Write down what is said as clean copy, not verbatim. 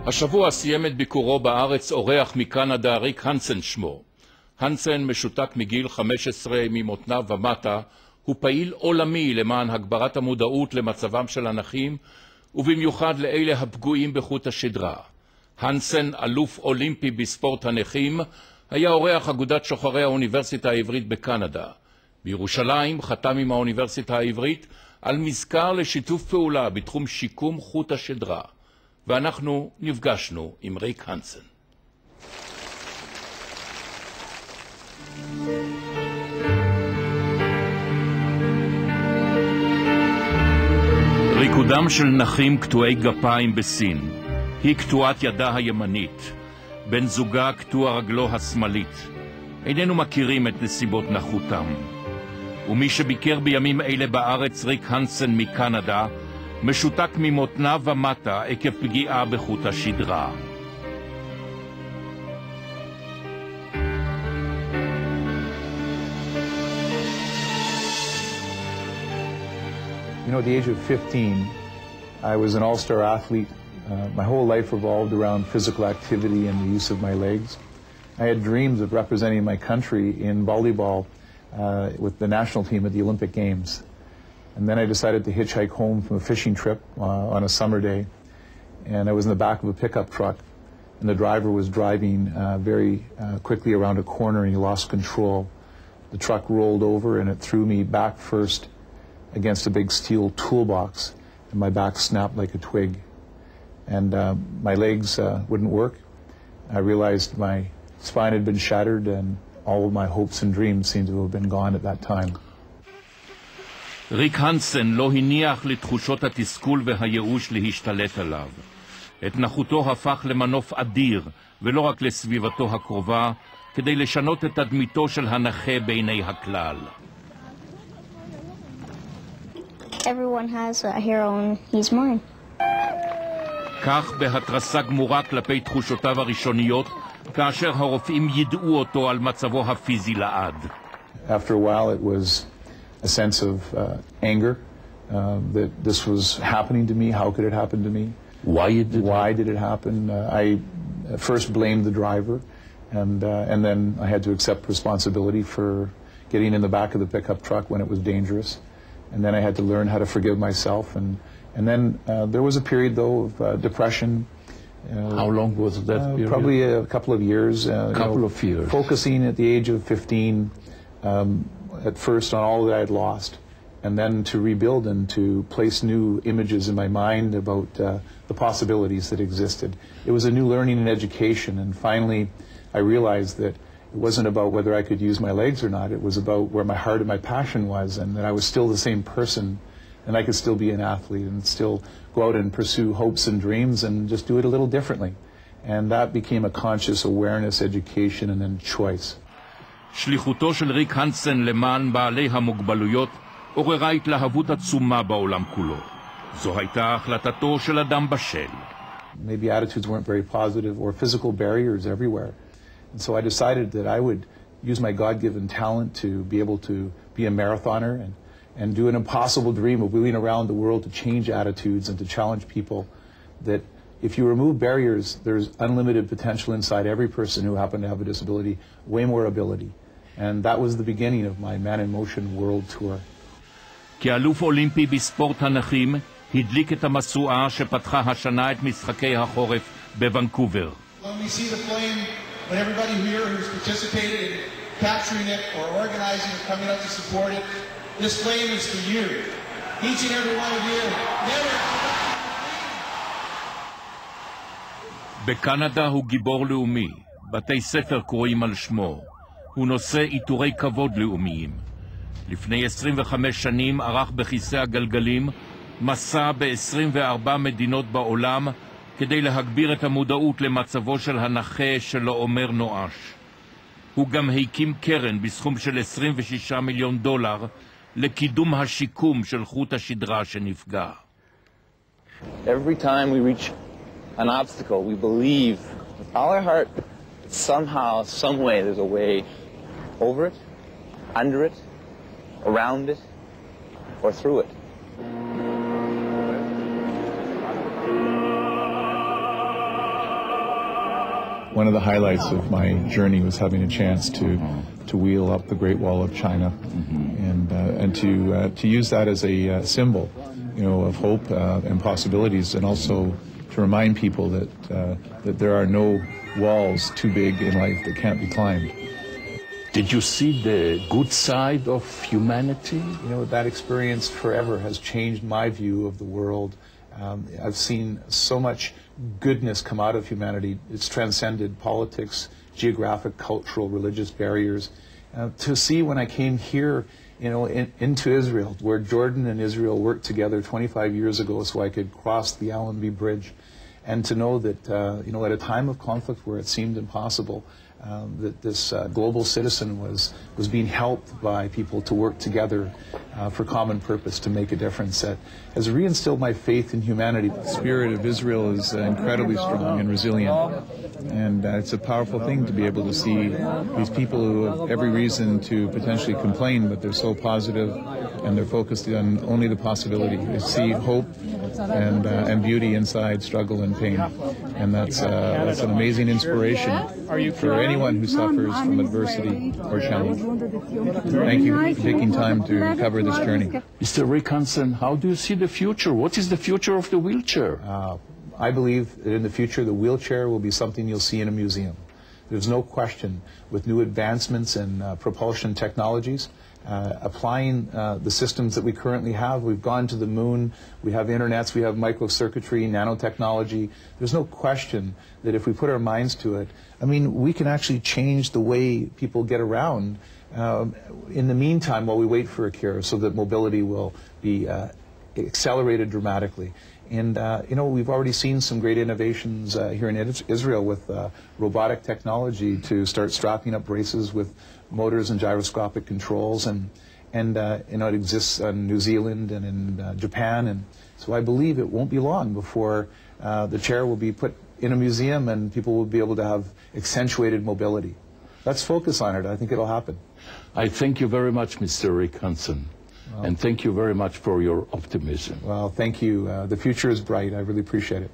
השבוע סיים את ביקורו בארץ אורח מקנדה, ריק הנסן שמו. הנסן משותק מגיל 15 ממותניו ומטה, הוא פעיל עולמי למען הגברת המודעות למצבם של הנכים, ובמיוחד לאלה הפגועים בחוט השדרה. הנסן, אלוף אולימפי בספורט הנכים, היה אורח אגודת שוחרי האוניברסיטה העברית בקנדה. בירושלים חתם עם האוניברסיטה העברית על מזכר לשיתוף פעולה בתחום שיקום חוט השדרה. ואנחנו נפגשנו עם ריק הנסן. ריקודם של נכים קטועי גפיים בסין היא קטועת ידה הימנית, בן זוגה קטוע רגלו השמאלית. איננו מכירים את נסיבות נכותם. ומי שביקר בימים אלה בארץ, ריק הנסן מקנדה, משותק ממותניו ומטה עקב פגיעה בחוט השדרה. You know, at the age of 15, I was an all-star athlete. My whole life revolved around physical activity and the use of my legs. I had dreams of representing my country in volleyball with the national team at the Olympic Games. And then I decided to hitchhike home from a fishing trip on a summer day. And I was in the back of a pickup truck, and the driver was driving very quickly around a corner, and he lost control. The truck rolled over, and it threw me back first against a big steel toolbox, and my back snapped like a twig. And my legs wouldn't work. I realized my spine had been shattered, and all of my hopes and dreams seemed to have been gone at that time. ריק הנסן לא הניח לתחושות התסכול והייאוש להשתלט עליו. את נכותו הפך למנוף אדיר, ולא רק לסביבתו הקרובה, כדי לשנות את תדמיתו של הנכה בעיני הכלל. Everyone has a hero and he's mine. כך בהתרסה גמורה כלפי תחושותיו הראשוניות, כאשר הרופאים ידעו אותו על מצבו הפיזי לעד. After a while it was a sense of anger that this was happening to me. How could it happen to me? Why did it happen? I first blamed the driver, and then I had to accept responsibility for getting in the back of the pickup truck when it was dangerous. And then I had to learn how to forgive myself. And then there was a period, though, of depression. How long was that period? Probably a couple of years. Years. Focusing at the age of 15, at first on all that I had lost, and then to rebuild and to place new images in my mind about the possibilities that existed. It was a new learning and education, and finally I realized that it wasn't about whether I could use my legs or not. It was about where my heart and my passion was, and that I was still the same person, and I could still be an athlete and still go out and pursue hopes and dreams and just do it a little differently. And that became a conscious awareness, education, and then choice. שליחותו של ריק הנסן למען בעלי המוגבלויות עוררה התלהבות עצומה בעולם כולו. זו הייתה החלטתו של אדם בשל. Maybe attitudes weren't very positive or physical barriers everywhere. And so I decided that I would use my God-given talent to be able to be a marathoner and do an impossible dream of wheeling around the world to change attitudes and to challenge people that if you remove barriers, there's unlimited potential inside every person who happened to have a disability, way more ability. And that was the beginning of my Man in Motion World Tour. כאלוף אולימפי בספורט הנכים, הדליק את המשואה שפתחה השנה את משחקי החורף בוונקובר. When we see the flame, when everybody here who's participated in capturing it or organizing it, coming out to support it, this flame is for you. Each and every one of you. בקנדה הוא גיבור לאומי. בתי ספר קרואים על שמו. הוא נושא עיטורי כבוד לאומיים. לפני 25 שנים ערך בכיסא הגלגלים מסע ב-24 מדינות בעולם כדי להגביר את המודעות למצבו של הנכה שלא אומר נואש. הוא גם הקים קרן בסכום של $26 מיליון לקידום השיקום של חוט השדרה שנפגע. Every time we reach an obstacle, we believe with all our heart that somehow, some way, there's a way over it, under it, around it, or through it. one of the highlights of my journey was having a chance to wheel up the Great Wall of China, and to use that as a symbol, of hope and possibilities, and also to remind people that there are no walls too big in life that can't be climbed. Did you see the good side of humanity? That experience forever has changed my view of the world. I've seen so much goodness come out of humanity. It's transcended politics, geographic, cultural, religious barriers. To see when I came here, into Israel, where Jordan and Israel worked together 25 years ago so I could cross the Allenby Bridge, and to know that, at a time of conflict where it seemed impossible, that this global citizen was being helped by people to work together for common purpose to make a difference. That has reinstilled my faith in humanity. The spirit of Israel is incredibly strong and resilient, and it's a powerful thing to be able to see these people who have every reason to potentially complain, but they're so positive and they're focused on only the possibility. They see hope and beauty inside struggle and pain, and that's an amazing inspiration for anyone who suffers from adversity or challenge. Thank you for taking time to cover this journey. Mr. Rick Hansen, how do you see the future? What is the future of the wheelchair? I believe that in the future the wheelchair will be something you'll see in a museum. There's no question, with new advancements in propulsion technologies, applying the systems that we currently have. We've gone to the moon, we have internets, we have microcircuitry, nanotechnology. There's no question that if we put our minds to it, we can actually change the way people get around in the meantime while we wait for a cure, so that mobility will be accelerated dramatically. And, we've already seen some great innovations here in Israel with robotic technology to start strapping up braces with motors and gyroscopic controls, and it exists in New Zealand and in Japan. And so I believe it won't be long before the chair will be put in a museum and people will be able to have accentuated mobility. Let's focus on it. I think it'll happen. I thank you very much, Mr. Rick Hansen. And thank you very much for your optimism. Well, thank you. The future is bright. I really appreciate it.